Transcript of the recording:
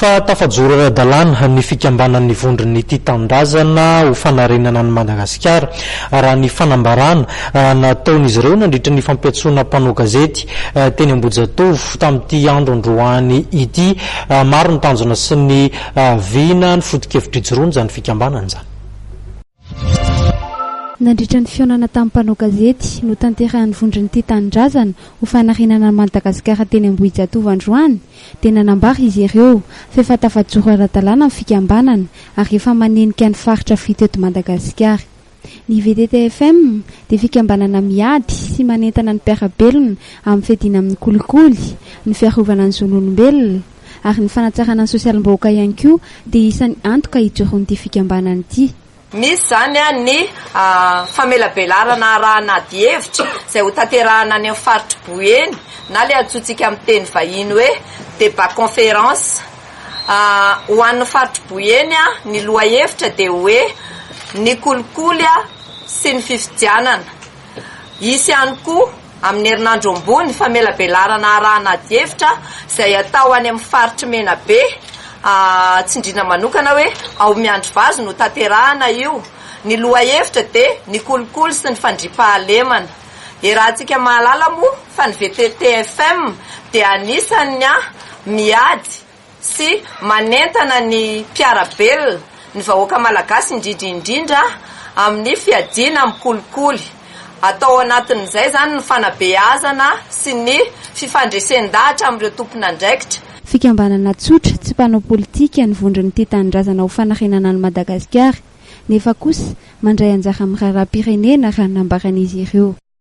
fa tafajoro ara-dalàna ny fikambanan'ny vondron'ny Tia Tanindrazana ho fanarenana ny Madagasikara raha ny fanambarana nataon'izy ireo nandritra ny fampiatsoana mpanao gazety teny Ambohijatovo tamin'ity andro androany ity. Maro ny tanjona sy ny vina ny foto-kevitra ijoroany zany fikambanana zany. Nandritra ny fionana tamin'ny mpanao gazety no tanterahan'ny vondron'ny Tia Tanindrazana ho fanarenana ny Madagasikara teny Ambohijatovo androany dia nanambara izy ireo fa efa tafajoro ara-dalàna ny fikambanana ary efa manenika ny faritra fito eto Madagasikara. Ny VTT-FM dia fikambanana miady sy manentana ny mpiara-belona amin'ny fiadiana amin'ny kolikoly, ny fiarovana ny zon'olombelona ary ny fanatsarana ny sosialim-bahoaka ihany koa dia isan'ny antoka ijoroan'ity fikambanana ity. Misy zany ny famelabelarana raha nady hevitra izay ho tanterahana any amin'ny faritra Boeny na le antsointsika amin'ny teny vahiny hoe débat conférence. Ho an'ny faritra Boeny ny loha-hevitra dia hoe ny kolikoly sy ny fifidianana. Isy ihany koa amin'ny herinandro ambony famelabelarana raha nady hevitra izay atao any amin'ny faritra Menabe. Tsindrina manokana hoe ao miandry vazo no tanterahana io. Ny loha-hevitra dia ny kolikoly sy ny fandriampahalemana. Rahantsika mahalala moa fa ny VTT-FM dia anisany miady sy manentana ny mpiara-belona ny vahoaka malagasy indrindra amin'ny fiadiana amin'ny kolikoly. Atao anatin'izay zany ny fanabeazana sy ny fifandresen-dahatra amin'ireo tompon'andraikitra. Fikambanana tsotra tsy mpanao politika ny vondron'ny Tia Tanindrazana ho fanarenana ny Madagasikara nefa kosa mandray anjara amin'ny raharaham-pirenena raha nambaran'izy ireo.